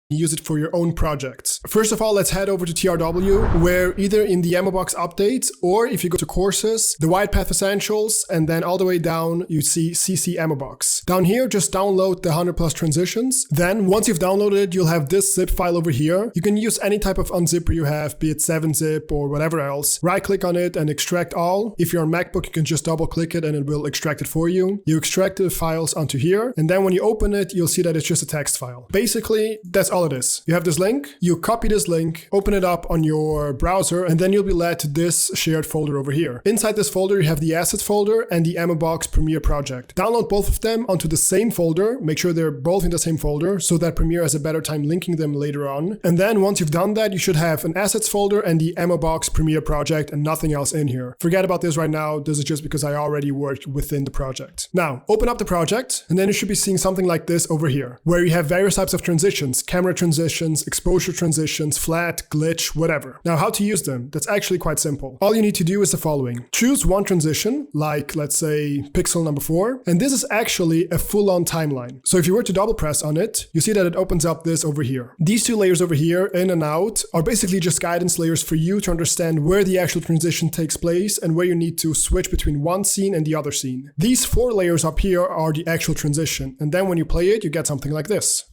use it for your own projects. First of all, let's head over to TRW, where either in the Emobox update or if you go to courses, the Wide Path Essentials, and then all the way down, you see CC Emobox. Down here, just download the 100+ transitions. Then once you've downloaded it, you'll have this zip file over here. You can use any type of unzipper you have, be it 7-zip or whatever else. Right click on it and extract all. If you're on MacBook, you can just double click it and it will extract it for you. You extract the files onto here. And then when you open it, you'll see that it's just a text file. Basically, that's all it is. You have this link, you copy this link, open it up on your browser, and then you'll be led to this shared folder over here. Inside this folder, you have the assets folder and the Emobox Premiere project. Download both of them onto the same folder. Make sure they're both in the same folder so that Premiere has a better time linking them later on. And then once you've done that, you should have an assets folder and the Emobox Premiere project and nothing else in here. Forget about this right now. This is just because I already worked within the project. Now, open up the project, and then you should be seeing something like this over here, where you have various types of transitions, camera transitions, exposure transitions, flat, glitch, whatever. Now, how to use them? That's actually quite simple. All you need to do is the following. Choose one transition, like let's say pixel number 4, and this is actually a full-on timeline. So if you were to double press on it, you see that it opens up this over here. These two layers over here, in and out, are basically just guidance layers for you to understand where the actual transition takes place and where you need to switch between one scene and the other scene. These 4 layers up here are the actual transition, and then when you play it, you get something like this.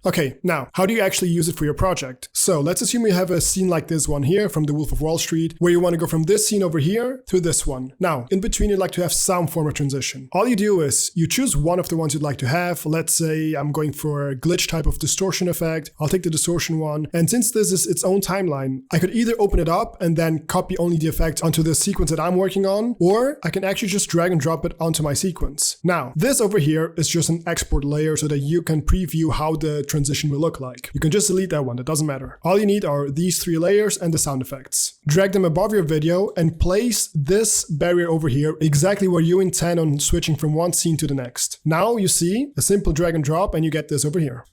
Okay, now, how do you actually use it for your project? So let's assume you have a scene like this one here from The Wolf of Wall Street, where you want to go from this scene over here to this one. Now, in between, you'd like to have some form of transition. All you do is you choose one of the ones you'd like to have. Let's say I'm going for a glitch type of distortion effect. I'll take the distortion one. And since this is its own timeline, I could either open it up and then copy only the effect onto the sequence that I'm working on, or I can actually just drag and drop it onto my sequence. Now, this over here is just an export layer so that you can preview how the transition will look like. You can just delete that one, that doesn't matter. All you need are these 3 layers and the sound effects. Drag them above your video and place this barrier over here exactly where you intend on switching from one scene to the next. Now you see a simple drag and drop and you get this over here.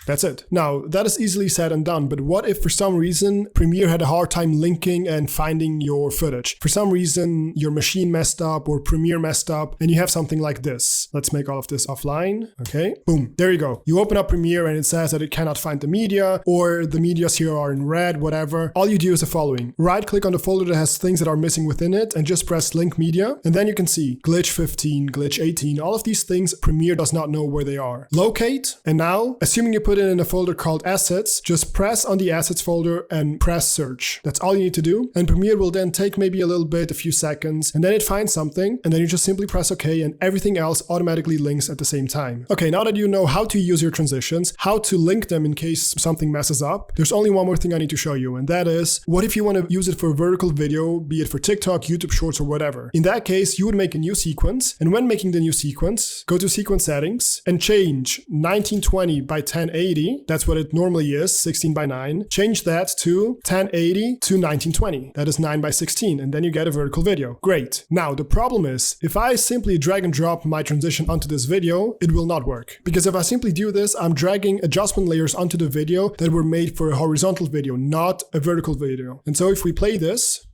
That's it. Now, that is easily said and done, but what if for some reason Premiere had a hard time linking and finding your footage? For some reason, your machine messed up or Premiere messed up, and you have something like this. Let's make all of this offline. Okay, boom, there you go. You open up Premiere and it says that it cannot find the media, or the medias here are in red, whatever. All you do is the following. Right-click on the folder that has things that are missing within it and just press Link Media, and then you can see Glitch 15, Glitch 18, all of these things, Premiere does not know where they are. Locate, and now, assuming you put it in a folder called Assets, just press on the Assets folder and press Search. That's all you need to do, and Premiere will then take maybe a few seconds, and then it finds something, and then you just simply press OK, and everything else automatically links at the same time. Okay, now that you know how to use your transitions, how to link them in case something messes up, there's only one more thing I need to show you, and that is, what if you want to use it for vertical video, be it for TikTok, YouTube Shorts, or whatever? In that case, you would make a new sequence, and when making the new sequence, go to Sequence Settings, and change 1920 by 1080, that's what it normally is, 16 by 9. Change that to 1080 to 1920. That is 9 by 16, and then you get a vertical video. Great. Now, the problem is, if I simply drag and drop my transition onto this video, it will not work. Because if I simply do this, I'm dragging adjustment layers onto the video that were made for a horizontal video, not a vertical video. And so if we play this,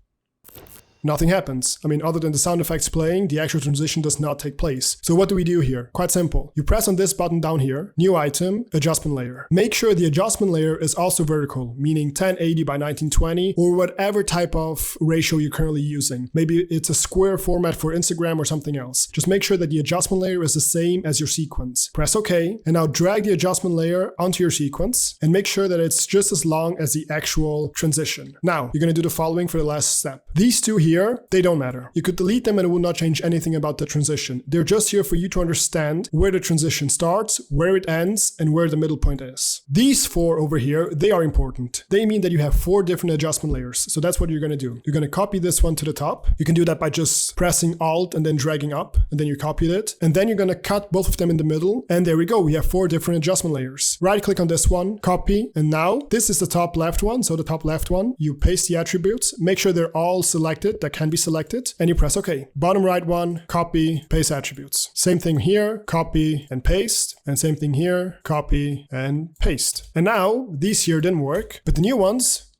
nothing happens. I mean, other than the sound effects playing, the actual transition does not take place. So what do we do here? Quite simple. You press on this button down here, new item, adjustment layer. Make sure the adjustment layer is also vertical, meaning 1080 by 1920 or whatever type of ratio you're currently using. Maybe it's a square format for Instagram or something else. Just make sure that the adjustment layer is the same as your sequence. Press OK, and now drag the adjustment layer onto your sequence and make sure that it's just as long as the actual transition. Now, you're going to do the following for the last step. These two here, they don't matter. You could delete them and it will not change anything about the transition. They're just here for you to understand where the transition starts, where it ends, and where the middle point is. These 4 over here, they are important. They mean that you have 4 different adjustment layers. So that's what you're going to do. You're going to copy this one to the top. You can do that by just pressing Alt and then dragging up, and then you copied it. And then you're going to cut both of them in the middle. And there we go. We have 4 different adjustment layers. Right click on this one, copy. And now this is the top left one. So the top left one, you paste the attributes, make sure they're all selected. That can be selected, and you press OK. Bottom right one, copy, paste attributes. Same thing here, copy and paste, and same thing here, copy and paste. And now these here didn't work, but the new ones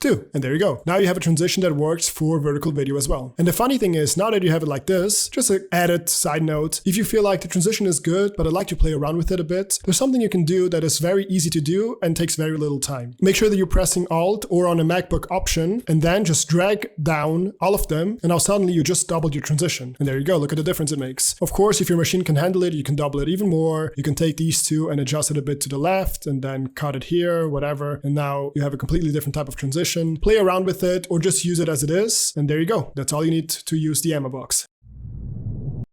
too. And there you go. Now you have a transition that works for vertical video as well. And the funny thing is, now that you have it like this, just an added side note, if you feel like the transition is good, but I'd like to play around with it a bit, there's something you can do that is very easy to do and takes very little time. Make sure that you're pressing Alt or on a MacBook Option, and then just drag down all of them, and now suddenly you just doubled your transition. And there you go, look at the difference it makes. Of course, if your machine can handle it, you can double it even more. You can take these two and adjust it a bit to the left, and then cut it here, whatever. And now you have a completely different type of transition. Play around with it, or just use it as it is. And there you go. That's all you need to use the Emma box.